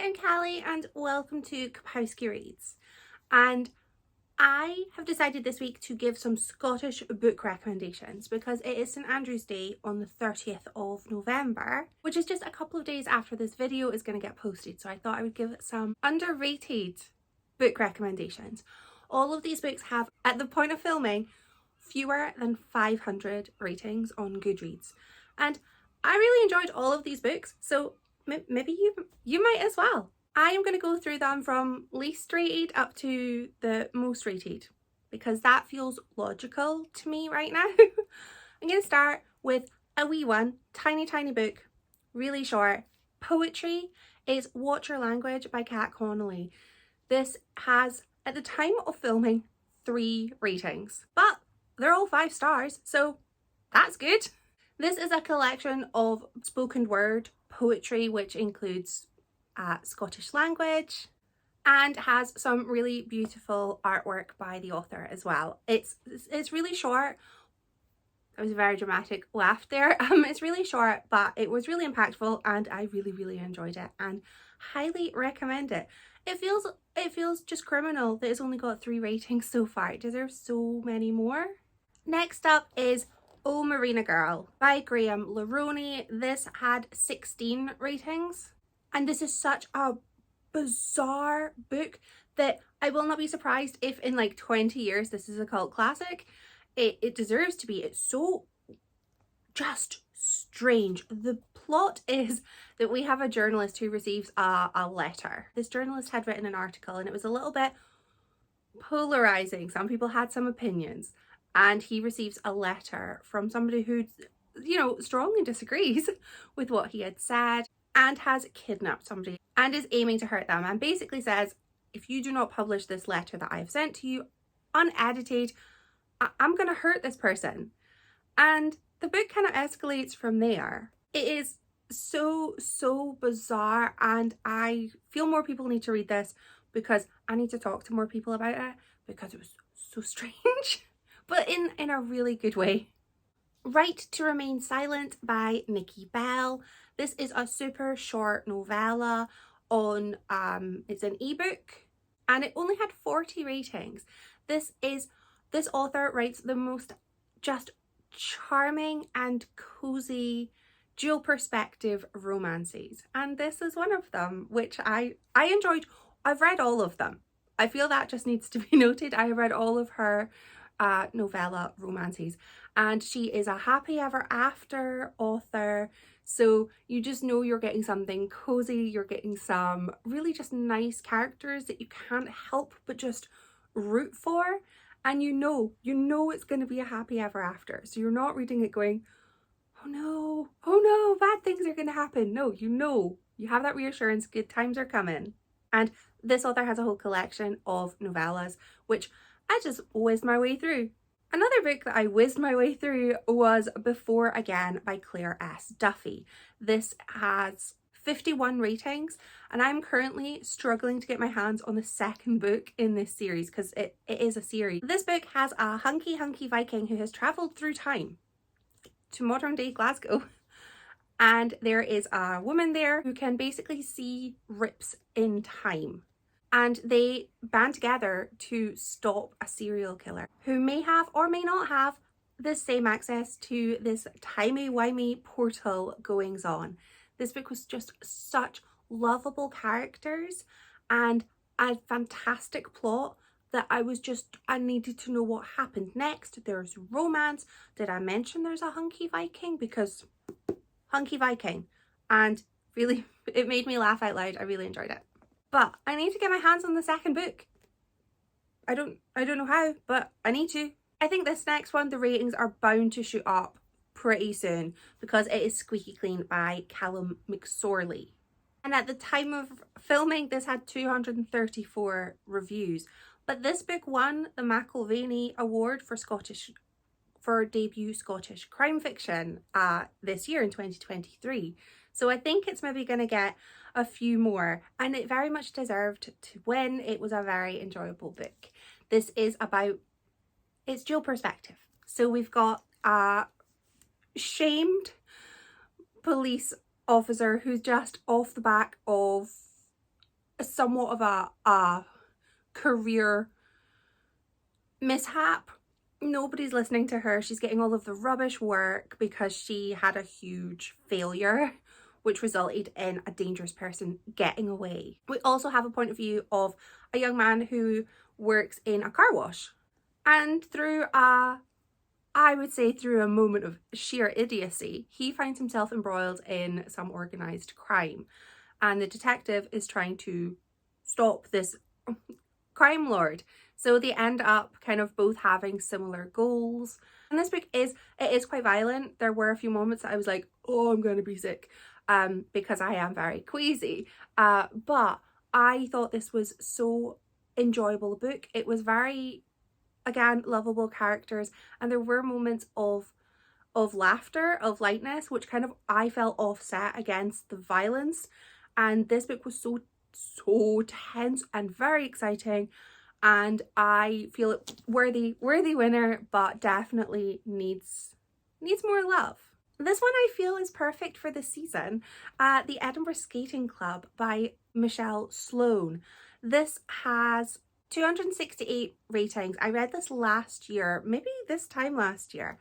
I'm Callie and welcome to Kapowski Reads. And I have decided this week to give some Scottish book recommendations because it is St Andrew's Day on the 30th of November, which is just a couple of days after this video is going to get posted. So I thought I would give some underrated book recommendations. All of these books have, at the point of filming, fewer than 500 ratings on Goodreads. And I really enjoyed all of these books, so maybe you might as well. I am going to go through them from least rated up to the most rated because that feels logical to me right now. I'm going to start with a wee one, tiny book, really short. Poetry is Watch Your Language by Kat Connolly. This has, at the time of filming, 3 ratings, but they're all 5 stars, so that's good. This is a collection of spoken word poetry, which includes Scottish language and has some really beautiful artwork by the author as well. It's really short. That was a very dramatic laugh there. It's really short, but it was really impactful and I really enjoyed it and highly recommend it. It feels just criminal that it's only got 3 ratings so far. It deserves so many more. Next up is Oh Marina Girl by Graham Leroney. This had 16 ratings. And this is such a bizarre book that I will not be surprised if in like 20 years this is a cult classic. It deserves to be. It's so just strange. The plot is that we have a journalist who receives a letter. This journalist had written an article and it was a little bit polarizing. Some people had some opinions. And he receives a letter from somebody who, strongly disagrees with what he had said and has kidnapped somebody and is aiming to hurt them and basically says, if you do not publish this letter that I have sent to you unedited, I'm going to hurt this person. And the book kind of escalates from there. It is so bizarre and I feel more people need to read this because I need to talk to more people about it because it was so strange. But in a really good way. Right to Remain Silent by Nikki Bell. This is a super short novella on, it's an ebook and it only had 40 ratings. This author writes the most just charming and cozy dual perspective romances. And this is one of them, which I enjoyed. I've read all of them. I feel that just needs to be noted. I have read all of her novella romances and she is a happy ever after author, so you just know you're getting something cozy, you're getting some really just nice characters that you can't help but just root for, and you know it's going to be a happy ever after, so you're not reading it going, oh no, bad things are going to happen. No, you have that reassurance, good times are coming. And this author has a whole collection of novellas which I just whizzed my way through. Another book that I whizzed my way through was Before Again by Claire S. Duffy. This has 51 ratings and I'm currently struggling to get my hands on the second book in this series because it is a series. This book has a hunky Viking who has travelled through time to modern day Glasgow, and there is a woman there who can basically see rips in time. And they band together to stop a serial killer who may have or may not have the same access to this timey-wimey portal goings on. This book was just such lovable characters and a fantastic plot that I needed to know what happened next. There's romance. Did I mention there's a hunky Viking? Because hunky Viking. And really, it made me laugh out loud. I really enjoyed it. But I need to get my hands on the second book. I don't know how, but I need to. I think this next one, the ratings are bound to shoot up pretty soon because it is Squeaky Clean by Callum McSorley. And at the time of filming, this had 234 reviews. But this book won the McIlvany Award for debut Scottish crime fiction this year in 2023. So I think it's maybe going to get a few more, and it very much deserved to win. It was a very enjoyable book. This is about, it's dual perspective. So we've got a shamed police officer who's just off the back of somewhat of a career mishap. Nobody's listening to her. She's getting all of the rubbish work because she had a huge failure, which resulted in a dangerous person getting away. We also have a point of view of a young man who works in a car wash, and through I would say through a moment of sheer idiocy, he finds himself embroiled in some organised crime, and the detective is trying to stop this crime lord. So they end up kind of both having similar goals. And this book it is quite violent. There were a few moments that I was like, oh, I'm going to be sick, because I am very queasy. But I thought this was so enjoyable a book. It was very, again, lovable characters, and there were moments of laughter, of lightness, which kind of I felt offset against the violence. And this book was so tense and very exciting, and I feel it worthy winner, but definitely needs more love. This one I feel is perfect for this season. The Edinburgh Skating Club by Michelle Sloan. This has 268 ratings. I read this last year, maybe this time last year.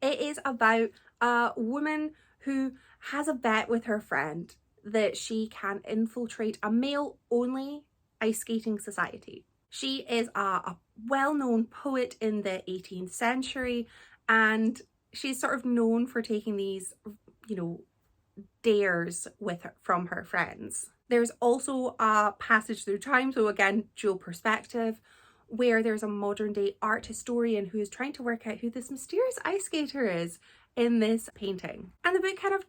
It is about a woman who has a bet with her friend that she can infiltrate a male-only ice skating society. She is a well-known poet in the 18th century, and she's sort of known for taking these, you know, dares with her, from her friends. There's also a passage through time, so again, dual perspective, where there's a modern day art historian who is trying to work out who this mysterious ice skater is in this painting. And the book kind of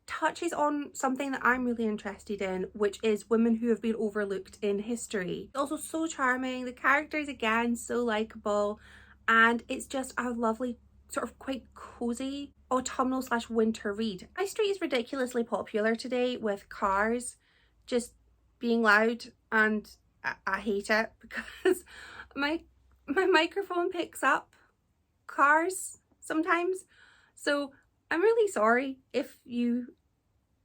touches on something that I'm really interested in, which is women who have been overlooked in history. It's also so charming, the characters again so likable, and it's just a lovely sort of quite cozy autumnal / winter read. My street is ridiculously popular today with cars just being loud, and I hate it because my microphone picks up cars sometimes. So I'm really sorry if you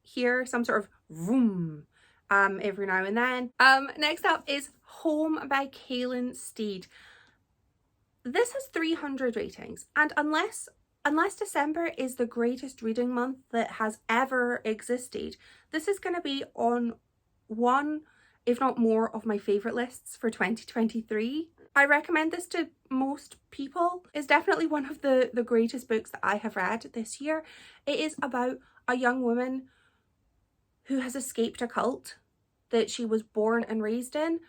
hear some sort of vroom every now and then. Next up is Home by Kaylin Steed. This has 300 ratings, and unless December is the greatest reading month that has ever existed, this is going to be on one, if not more, of my favourite lists for 2023. I recommend this to most people. It's definitely one of the greatest books that I have read this year. It is about a young woman who has escaped a cult that she was born and raised in,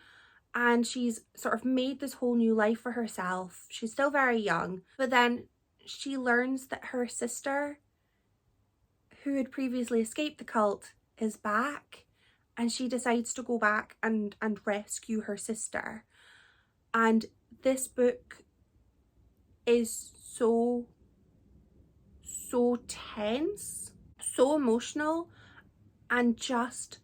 and she's sort of made this whole new life for herself. She's still very young, but then she learns that her sister, who had previously escaped the cult, is back, and she decides to go back and rescue her sister. And this book is so tense, so emotional, and just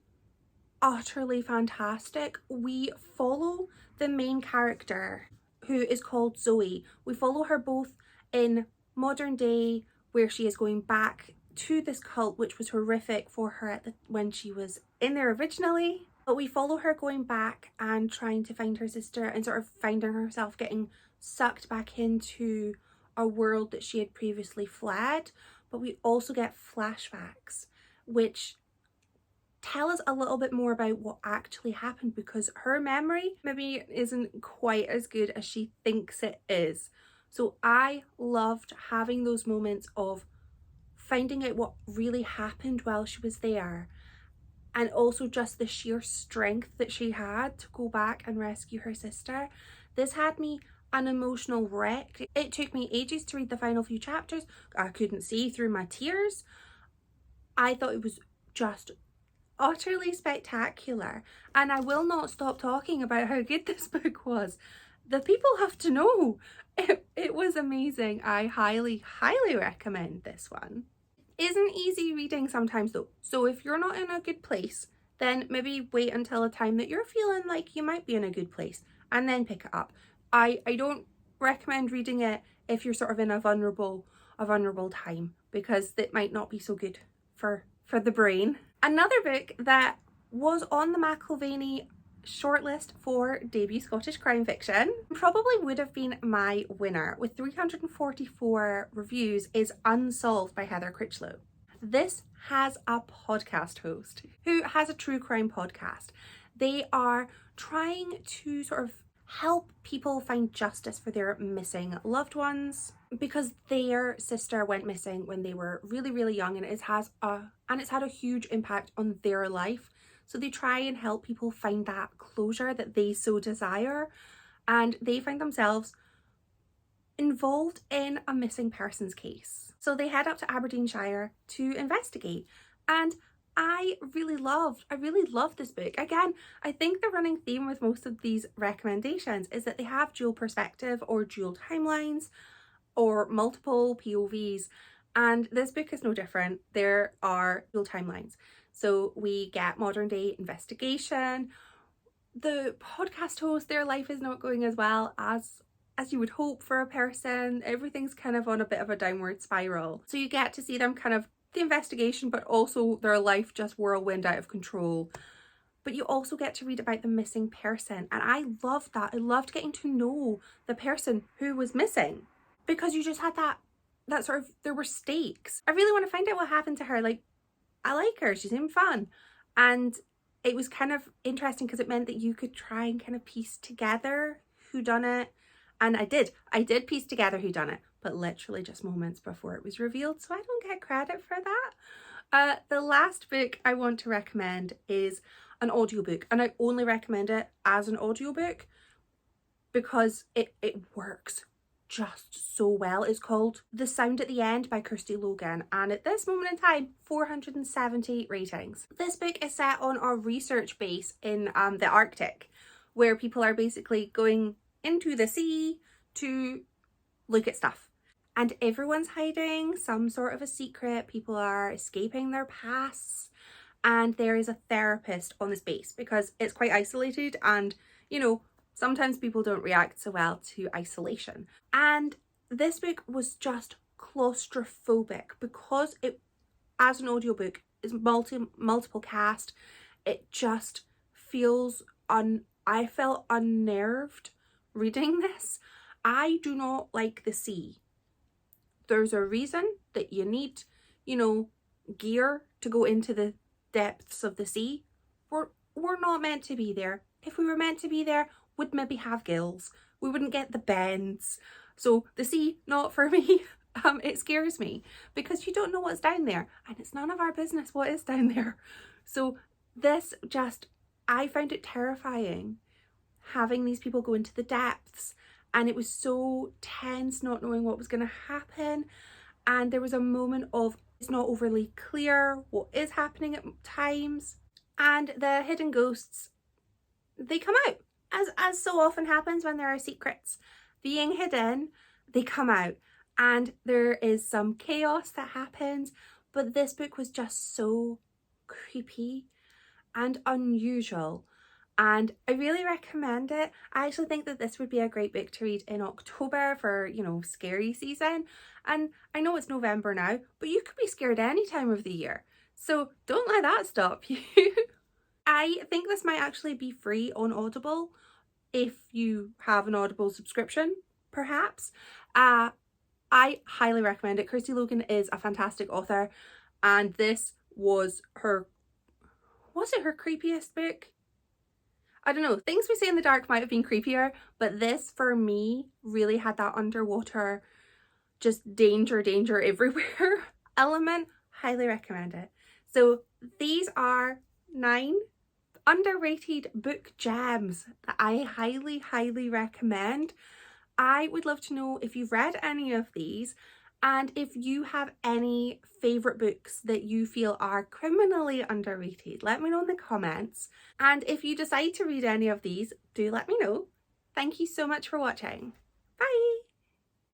utterly fantastic. We follow the main character, who is called Zoe. We follow her both in modern day, where she is going back to this cult, which was horrific for her when she was in there originally. But we follow her going back and trying to find her sister, and sort of finding herself getting sucked back into a world that she had previously fled. But we also get flashbacks, which tell us a little bit more about what actually happened, because her memory maybe isn't quite as good as she thinks it is. So I loved having those moments of finding out what really happened while she was there, and also just the sheer strength that she had to go back and rescue her sister. This had me an emotional wreck. It took me ages to read the final few chapters. I couldn't see through my tears. I thought it was just utterly spectacular, and I will not stop talking about how good this book was. The people have to know. It was amazing. I highly recommend this one. Isn't easy reading sometimes though, so if you're not in a good place, then maybe wait until a time that you're feeling like you might be in a good place and then pick it up. I don't recommend reading it if you're sort of in a vulnerable time, because it might not be so good for the brain. Another book that was on the McIlvaney shortlist for debut Scottish crime fiction. Probably would have been my winner. With 344 reviews, is Unsolved by Heather Critchlow. This has a podcast host who has a true crime podcast. They are trying to sort of help people find justice for their missing loved ones because their sister went missing when they were really, really young, and it's had a huge impact on their life. So they try and help people find that closure that they so desire, and they find themselves involved in a missing persons case. So they head up to Aberdeenshire to investigate, and I really loved this book. Again, I think the running theme with most of these recommendations is that they have dual perspective or dual timelines or multiple POVs, and this book is no different. There are dual timelines. So we get modern day investigation. The podcast host, their life is not going as well as you would hope for a person. Everything's kind of on a bit of a downward spiral. So you get to see them kind of the investigation, but also their life just whirlwind out of control. But you also get to read about the missing person. And I loved that. I loved getting to know the person who was missing, because you just had that sort of, there were stakes. I really want to find out what happened to her. Like, I like her, she seemed fun. And it was kind of interesting because it meant that you could try and kind of piece together who done it. And I did piece together who done it, but literally just moments before it was revealed, so I don't get credit for that. The last book I want to recommend is an audiobook, and I only recommend it as an audiobook because it works just so well. It's called The Sound at the End by Kirsty Logan, and at this moment in time, 470 ratings. This book is set on a research base in the Arctic, where people are basically going into the sea to look at stuff, and everyone's hiding some sort of a secret. People are escaping their pasts, and there is a therapist on this base because it's quite isolated, and you know, sometimes people don't react so well to isolation. And this book was just claustrophobic because it, as an audiobook, is multiple cast. It just feels I felt unnerved reading this. I do not like the sea. There's a reason that you need, gear to go into the depths of the sea. We're not meant to be there. If we were meant to be there, we'd maybe have gills. We wouldn't get the bends. So the sea, not for me. It scares me because you don't know what's down there, and it's none of our business what is down there. So this I found it terrifying, having these people go into the depths, and it was so tense, not knowing what was going to happen. And there was a moment of, it's not overly clear what is happening at times, and the hidden ghosts, they come out, as so often happens when there are secrets being hidden. They come out, and there is some chaos that happens. But this book was just so creepy and unusual, and I really recommend it. I actually think that this would be a great book to read in October for, scary season. And I know it's November now, but you could be scared any time of the year. So don't let that stop you. I think this might actually be free on Audible if you have an Audible subscription, perhaps. I highly recommend it. Kirsty Logan is a fantastic author, and this was her creepiest book? I don't know, Things We Say in the Dark might have been creepier, but this for me really had that underwater, just danger everywhere element. Highly recommend it. So these are 9 underrated book gems that I highly recommend. I would love to know if you've read any of these, and if you have any favourite books that you feel are criminally underrated. Let me know in the comments. And if you decide to read any of these, do let me know. Thank you so much for watching. Bye!